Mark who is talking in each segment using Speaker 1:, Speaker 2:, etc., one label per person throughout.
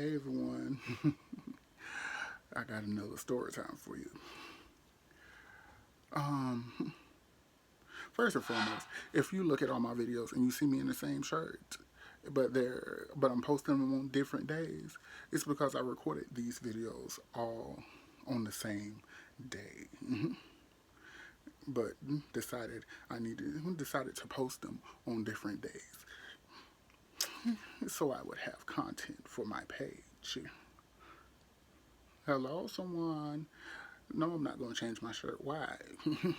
Speaker 1: Hey everyone, I got another story time for you. Um, First and foremost, if you look at all my videos and you see me in the same shirt, but I'm posting them on different days, it's because I recorded these videos all on the same day. But decided to post them on different days so I would have content for my page. Hello, someone. No, I'm not going to change my shirt. Why? I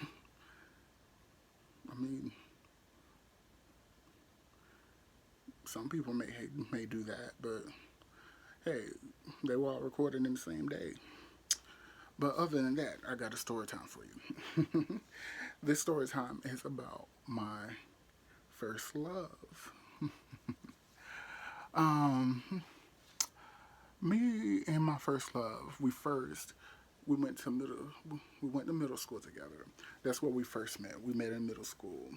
Speaker 1: mean, some people may do that, but hey, they were all recorded in the same day. But other than that, I got a story time for you. This story time is about my first love. Um, Me and my first love, we went to middle school together. That's where we first met. We met in middle school.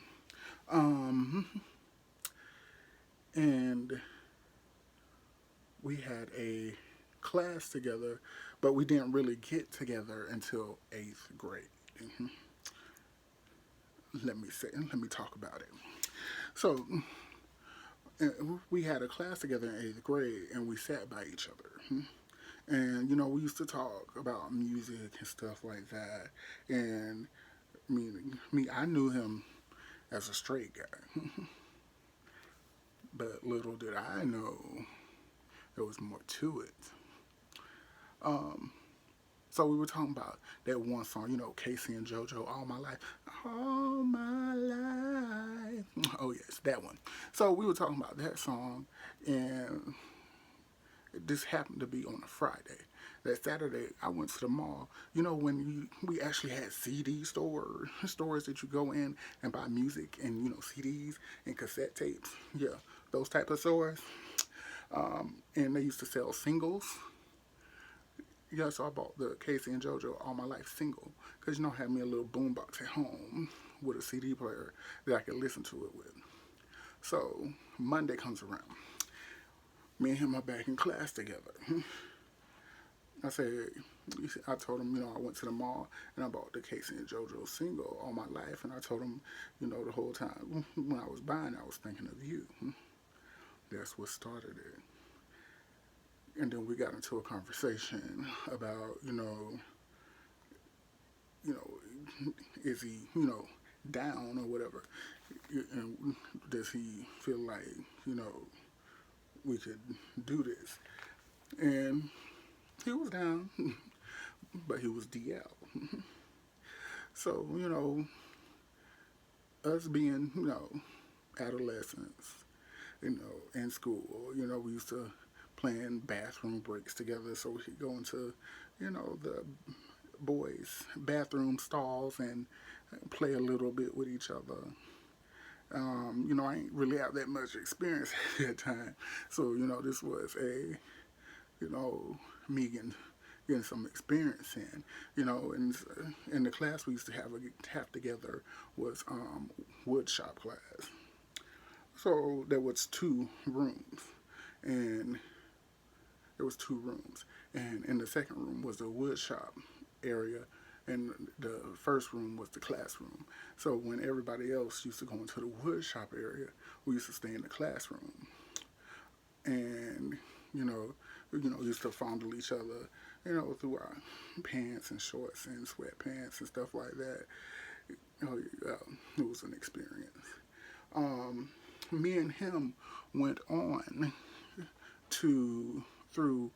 Speaker 1: Um, and we had a class together, but we didn't really get together until eighth grade. Mhm. Let me talk about it. So we had a class together in eighth grade, and we sat by each other. And we used to talk about music and stuff like that. And I knew him as a straight guy, but little did I know there was more to it. Um, So we were talking about that one song, Casey and JoJo, All My Life. All My Life. Oh, yes, that one. So we were talking about that song, and this happened to be on a Friday. That Saturday, I went to the mall. We actually had stores that you go in and buy music and, CDs and cassette tapes. Yeah, those type of stores. And they used to sell singles. Yeah, so I bought the Casey and JoJo All My Life single because I had me a little boombox at home with a CD player that I could listen to it with. So Monday comes around. Me and him are back in class together. I said, I told him, I went to the mall and I bought the Casey and JoJo single All My Life, and I told him, the whole time when I was buying, I was thinking of you. That's what started it. And then we got into a conversation about, you know, is he, down or whatever? And does he feel like, you know, we could do this? And he was down, but he was DL. So, us being, adolescents, in school, we used to plan bathroom breaks together so we could go into, the boys' bathroom stalls and play a little bit with each other. I ain't really have that much experience at that time. So, this was you know, me getting some experience in. And in the class we used to have together was wood shop class. So and there was 2 rooms, and in the second room was the wood shop area, and the first room was the classroom. So when everybody else used to go into the wood shop area, we used to stay in the classroom, and you know, used to fondle each other, through our pants and shorts and sweatpants and stuff like that. It was an experience. Um, Me and him went on to through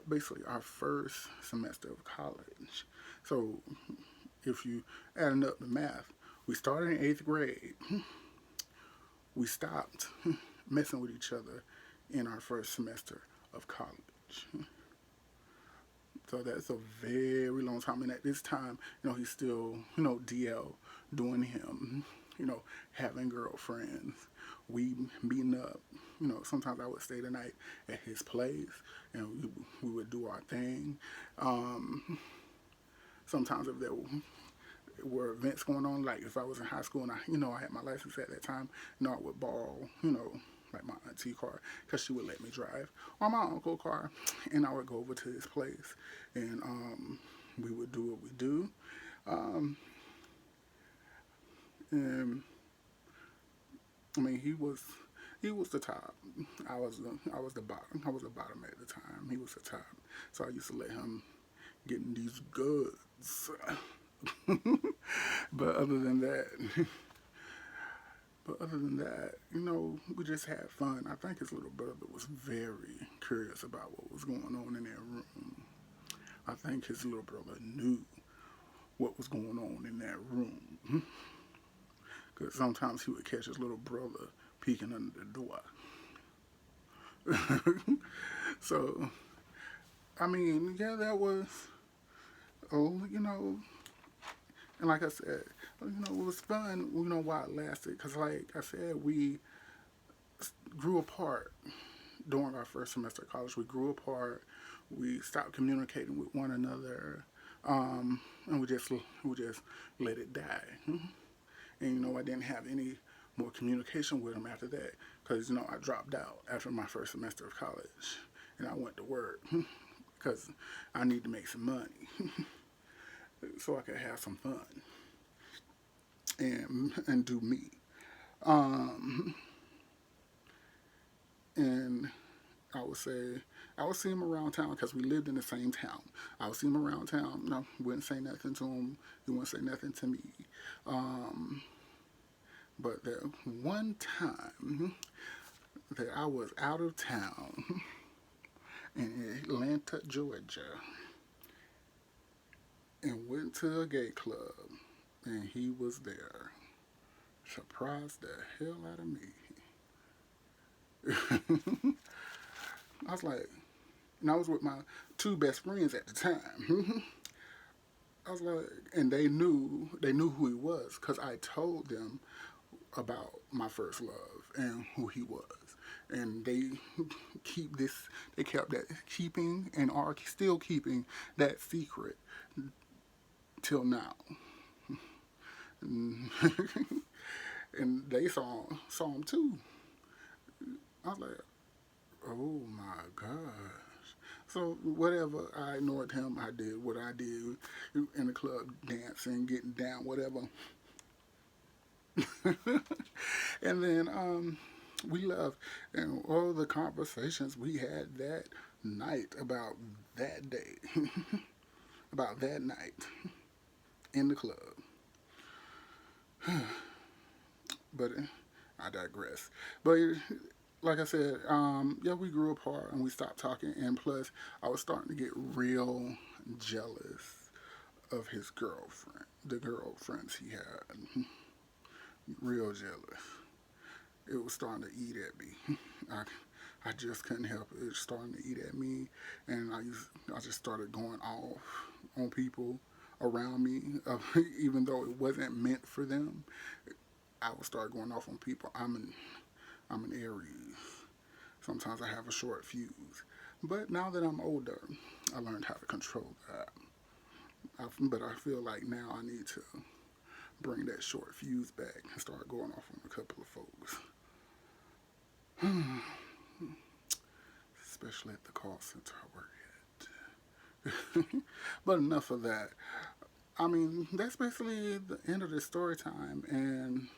Speaker 1: basically our first semester of college. So if you adding up the math, we started in eighth grade. We stopped messing with each other in our first semester of college. So that's a very long time. And at this time, he's still, DL doing him, having girlfriends. We meeting up. Sometimes I would stay the night at his place and we would do our thing. Um, Sometimes if there were events going on, like if I was in high school and I had my license at that time, I would borrow, like my auntie car, because she would let me drive, or my uncle car, and I would go over to his place, and we would do what we do, um, and I mean he was the top. I was the bottom. I was the bottom at the time. He was the top, so I used to let him get in these goods. but other than that, But other than that, we just had fun. I think his little brother was very curious about what was going on in that room. I think his little brother knew what was going on in that room. Because sometimes he would catch his little brother peeking under the door. So, I mean, yeah, that was, oh, and like I said, it was fun, while it lasted. Because, like I said, we grew apart during our first semester of college. We grew apart. We stopped communicating with one another, and we just let it die. And I didn't have any more communication with him after that because I dropped out after my first semester of college, and I went to work because I need to make some money so I could have some fun and do me. Um, and I would see him around town because we lived in the same town. I would see him around town. No, wouldn't say nothing to him. He wouldn't say nothing to me. Um, but that one time that I was out of town in Atlanta, Georgia, and went to a gay club, and he was there. Surprised the hell out of me. I was like, and I was with my two best friends at the time. I was like, and they knew who he was because I told them about my first love and who he was, and they kept that keeping and are still keeping that secret till now. And, and they saw him too. I was like, oh my gosh. So whatever, I ignored him. I did what I did in the club, dancing, getting down, whatever. And then we left, and all the conversations we had that night about that day, about that night in the club. But I digress. But like I said, yeah, we grew apart and we stopped talking. And plus, I was starting to get real jealous of his girlfriend, the girlfriends he had. Real jealous. It was starting to eat at me. I just couldn't help it. It was starting to eat at me, and I just started going off on people around me, even though it wasn't meant for them. I would start going off on people. I'm an Aries. Sometimes I have a short fuse, but now that I'm older, I learned how to control that. But I feel like now I need to bring that short fuse back and start going off on a couple of folks. Especially at the call center I work at. But enough of that. I mean, that's basically the end of the story time.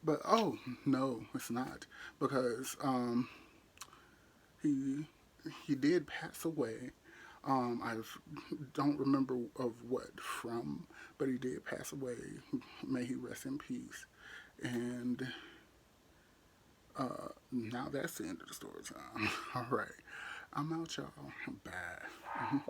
Speaker 1: But oh no, it's not because he he did pass away. I don't remember of what from, but he did pass away. May he rest in peace. And now that's the end of the story time. All right, I'm out, y'all. Bye.